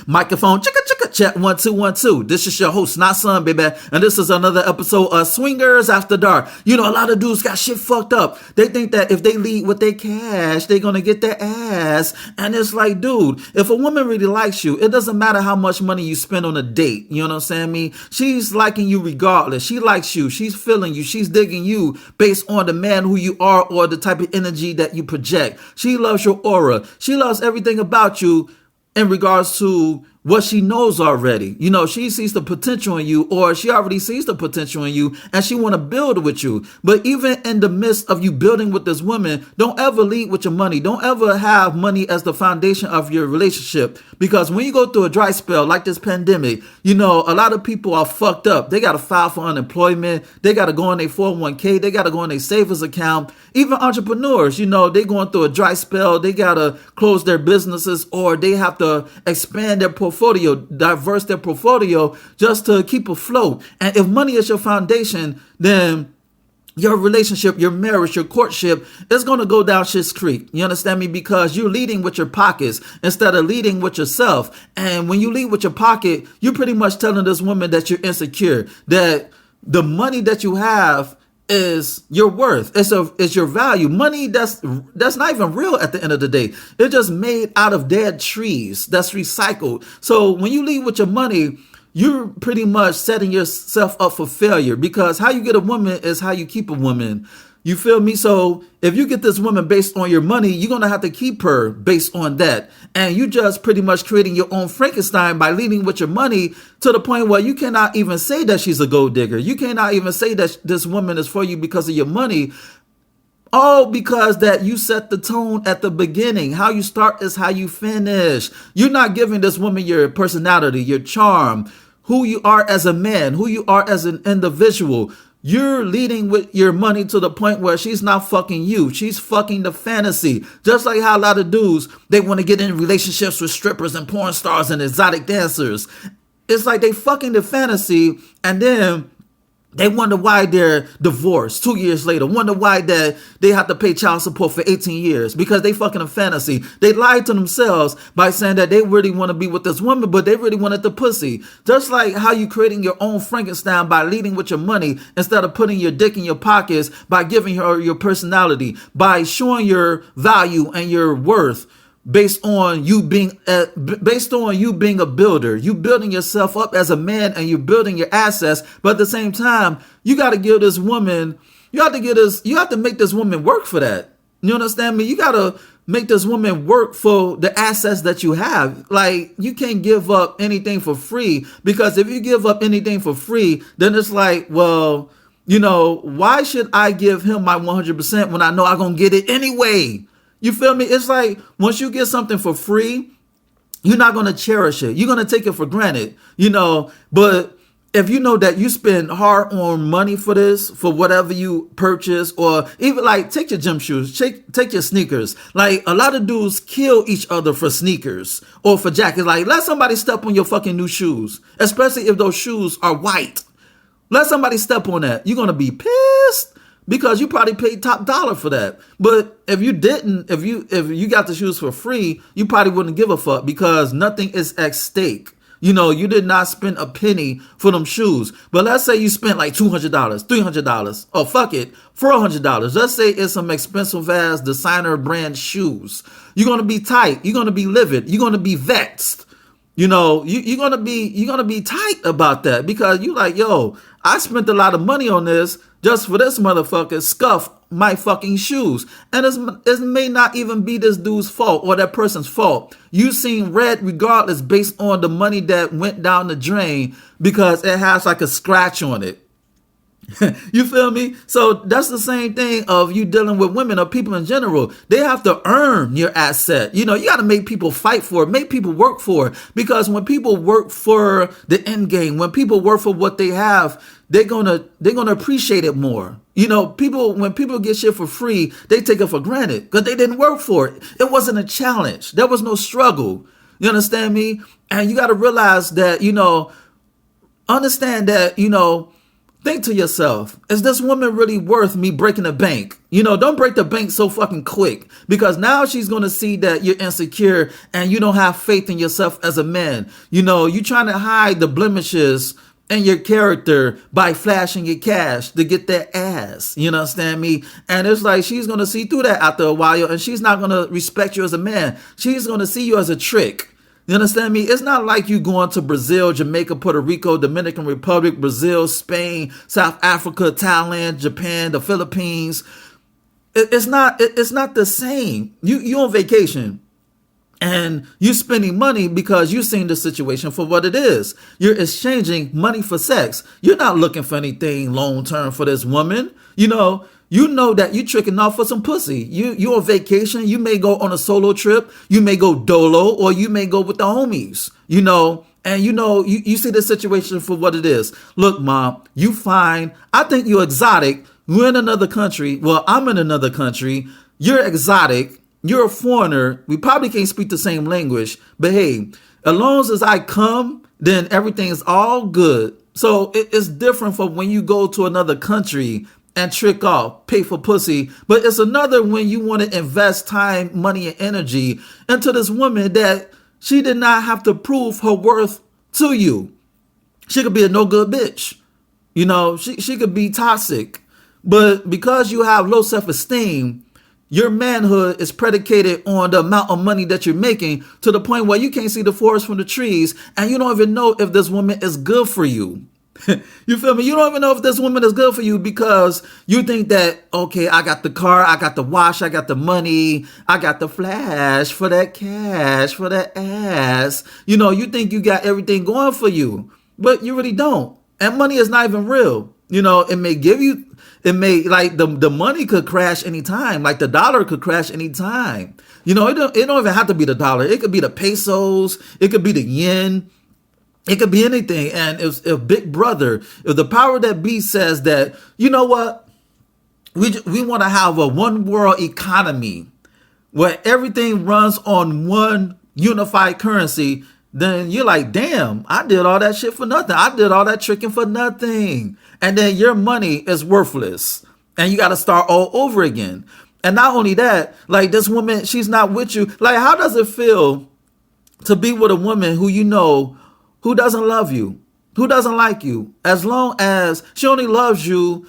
Microphone, chicka chicka, chat 1212. This is your host, not son, baby. And this is another episode of Swingers After Dark. You know, a lot of dudes got shit fucked up. They think that if they lead with their cash, they're gonna get their ass. And it's like, dude, if a woman really likes you, it doesn't matter how much money you spend on a date. You know what I'm saying? She's liking you regardless. She likes you. She's feeling you. She's digging you based on the man who you are or the type of energy that you project. She loves your aura. She loves everything about you in regards to what she knows already. You know, she sees the potential in you, or she already sees the potential in you, and she want to build with you. But even in the midst of you building with this woman, don't ever lead with your money. Don't ever have money as the foundation of your relationship. Because when you go through a dry spell like this pandemic, you know, a lot of people are fucked up. They got to file for unemployment. They got to go on their 401k. They got to go on their savings account. Even entrepreneurs, you know, they going through a dry spell. They got to close their businesses, or they have to expand their portfolio, diverse their portfolio just to keep afloat. And if money is your foundation, then your relationship, your marriage, your courtship is going to go down shit's creek. You understand me? Because you're leading with your pockets instead of leading with yourself. And when you lead with your pocket, you're pretty much telling this woman that you're insecure, that the money that you have is your worth. It's your value. Money that's not even real at the end of the day. It's just made out of dead trees that's recycled. So when you lead with your money, you're pretty much setting yourself up for failure, because how you get a woman is how you keep a woman. You feel me? So if you get this woman based on your money, you're going to have to keep her based on that. And you just pretty much creating your own Frankenstein by leading with your money to the point where you cannot even say that she's a gold digger. You cannot even say that this woman is for you because of your money. All because that you set the tone at the beginning. How you start is how you finish. You're not giving this woman your personality, your charm, who you are as a man, who you are as an individual. You're leading with your money to the point where she's not fucking you. She's fucking the fantasy. Just like how a lot of dudes, they want to get in relationships with strippers and porn stars and exotic dancers. It's like they fucking the fantasy, and then they wonder why they're divorced 2 years later. Wonder why that they have to pay child support for 18 years because they fucking a fantasy. They lied to themselves by saying that they really want to be with this woman, but they really wanted the pussy. Just like how you creating your own Frankenstein by leading with your money instead of putting your dick in your pockets, by giving her your personality, by showing your value and your worth. Based on you being a builder, you building yourself up as a man, and you're building your assets. But at the same time, you got to give this woman, you have to make this woman work for that. You understand me? You got to make this woman work for the assets that you have. Like, you can't give up anything for free, because if you give up anything for free, then it's like, well, you know, why should I give him my 100% when I know I'm going to get it anyway? You feel me? It's like once you get something for free, you're not going to cherish it. You're going to take it for granted, you know. But if you know that you spend hard-earned money for this, for whatever you purchase, or even like take your gym shoes, take your sneakers. Like a lot of dudes kill each other for sneakers or for jackets. Like, let somebody step on your fucking new shoes, especially if those shoes are white. Let somebody step on that. You're going to be pissed, because you probably paid top dollar for that. But if you didn't, if you got the shoes for free, you probably wouldn't give a fuck, because nothing is at stake. You know, you did not spend a penny for them shoes. But let's say you spent like $200, $300, or fuck it, $400. Let's say it's some expensive ass designer brand shoes. You're going to be tight. You're going to be livid. You're going to be vexed. You know, you're gonna be tight about that, because you like, yo, I spent a lot of money on this just for this motherfucker scuff my fucking shoes. And it may not even be this dude's fault or that person's fault. You seen red regardless based on the money that went down the drain because it has like a scratch on it. You feel me? So that's the same thing of you dealing with women or people in general. They have to earn your asset. You know, you got to make people fight for it, make people work for it. Because when people work for the end game, when people work for what they have, they're gonna appreciate it more. You know, when people get shit for free, they take it for granted because they didn't work for it. It wasn't a challenge. There was no struggle. You understand me? And you got to realize that, you know, understand that, you know, Think to yourself, is this woman really worth me breaking the bank? Don't break the bank so fucking quick, because now she's going to see that you're insecure and you don't have faith in yourself as a man. You're trying to hide the blemishes in your character by flashing your cash to get that ass. You understand me? And it's like she's going to see through that after a while, and she's not going to respect you as a man. She's going to see you as a trick. You understand me? It's not like you going to Brazil, Jamaica, Puerto Rico, Dominican Republic, Brazil, Spain, South Africa, Thailand, Japan, the Philippines. It's not the same. You on vacation and you spending money because you're seeing the situation for what it is. You're exchanging money for sex. You're not looking for anything long term for this woman. You know that you're tricking off for some pussy. You on vacation. You may go on a solo trip. You may go dolo, or you may go with the homies. And you see the situation for what it is. Look, mom, you fine. I think you're exotic. We're in another country. Well, I'm in another country. You're exotic. You're a foreigner. We probably can't speak the same language. But hey, as long as I come, then everything is all good. So it's different from when you go to another country and trick off, pay for pussy. But it's another when you want to invest time, money, and energy into this woman that she did not have to prove her worth to you. She could be a no good bitch. She could be toxic. But because you have low self-esteem, your manhood is predicated on the amount of money that you're making, to the point where you can't see the forest from the trees, and you don't even know if this woman is good for you. You feel me? You don't even know if this woman is good for you, because you think that, okay, I got the car, I got the watch, I got the money, I got the flash for that cash, for that ass. You think you got everything going for you, but you really don't. And money is not even real. It may give you, like the money could crash anytime. Like the dollar could crash anytime. It don't even have to be the dollar. It could be the pesos. It could be the yen. It could be anything. And if Big Brother, if the power that be says that, you know what, we want to have a one world economy where everything runs on one unified currency, then you're like, damn, I did all that shit for nothing. I did all that tricking for nothing. And then your money is worthless and you got to start all over again. And not only that, like this woman, she's not with you. Like, how does it feel to be with a woman who who doesn't love you, who doesn't like you, as long as she only loves you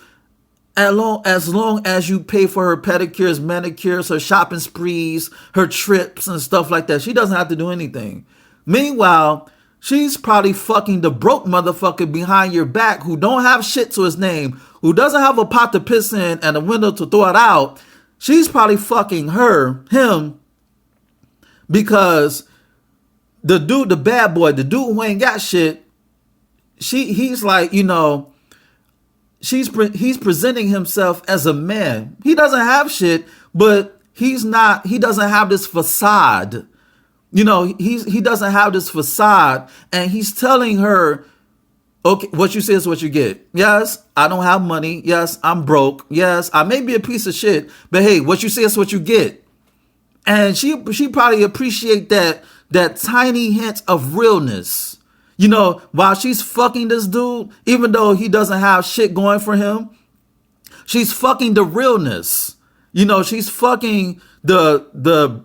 as long as you pay for her pedicures, manicures, her shopping sprees, her trips and stuff like that. She doesn't have to do anything. Meanwhile, she's probably fucking the broke motherfucker behind your back who don't have shit to his name, who doesn't have a pot to piss in and a window to throw it out. She's probably fucking him, because the dude, the bad boy, the dude who ain't got shit, he's like, he's presenting himself as a man. He doesn't have shit, but he doesn't have this facade. He doesn't have this facade, and he's telling her, okay, what you say is what you get. Yes, I don't have money. Yes, I'm broke. Yes, I may be a piece of shit, but hey, what you say is what you get. And she probably appreciate that tiny hint of realness. While she's fucking this dude, even though he doesn't have shit going for him, she's fucking the realness. She's fucking the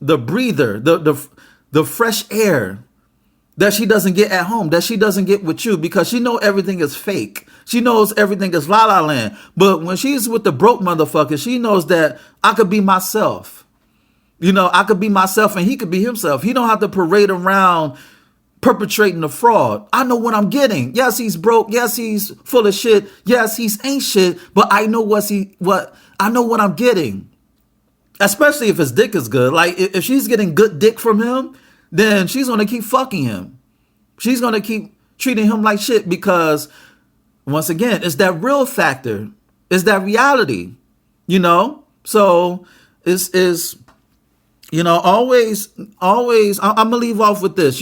breather, the fresh air that she doesn't get at home, that she doesn't get with you, because she know everything is fake. She knows everything is la la land. But when she's with the broke motherfucker, she knows that I could be myself. I could be myself and he could be himself. He don't have to parade around perpetrating the fraud. I know what I'm getting. Yes, he's broke. Yes, he's full of shit. Yes, he's ain't shit. But I know I know what I'm getting. Especially if his dick is good. Like if she's getting good dick from him, then she's going to keep fucking him. She's going to keep treating him like shit, because once again, it's that real factor. It's that reality, So it's always, I'm going to leave off with this,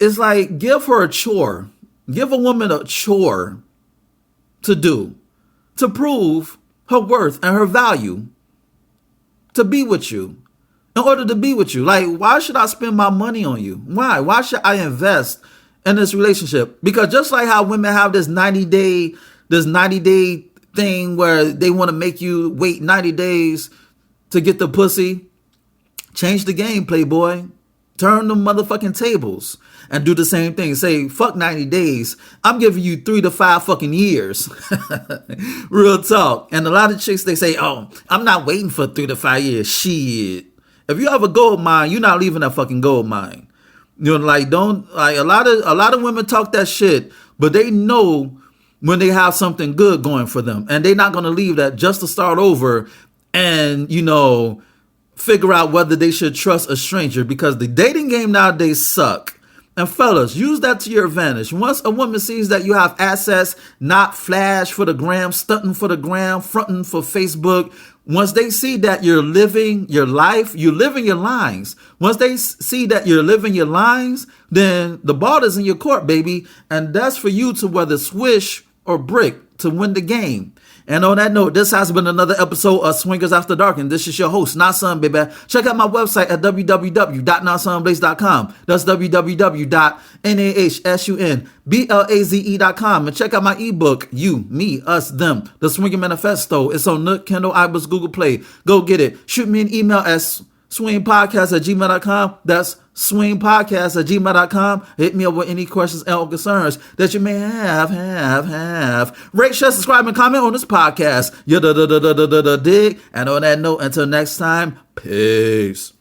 it's like, give her a chore. Give a woman a chore to do, to prove her worth and her value, to be with you, in order to be with you. Like, why should I spend my money on you? Why should I invest in this relationship. Because just like how women have this 90-day thing where they want to make you wait 90 days to get the pussy, change the game, playboy. Turn the motherfucking tables and do the same thing. Say, fuck 90 days. I'm giving you 3 to 5 fucking years. Real talk. And a lot of chicks, they say, oh, I'm not waiting for 3 to 5 years. Shit. If you have a gold mine, you're not leaving that fucking gold mine. You know, like, don't, like, a lot of women talk that shit, but they know when they have something good going for them. And they're not going to leave that just to start over and, you know, figure out whether they should trust a stranger, because the dating game nowadays suck. And fellas, use that to your advantage. Once a woman sees that you have assets, not flash for the gram, stunting for the gram, fronting for Facebook, once they see that you're living your life, you're living your lines. Once they see that you're living your lines, then the ball is in your court, baby. And that's for you to whether swish or brick to win the game. And on that note, this has been another episode of Swingers After Dark, and this is your host, Not Son, baby. Check out my website at www.notsonblaze.com. That's www.nahsunblaze.com. And check out my ebook, You, Me, Us, Them, The Swinging Manifesto. It's on Nook, Kindle, iBooks, Google Play. Go get it. Shoot me an email at swingpodcast@gmail.com. That's swingpodcast@gmail.com. Hit me up with any questions and concerns that you may have. Rate, share, subscribe, and comment on this podcast. You dig. And on that note, until next time, peace.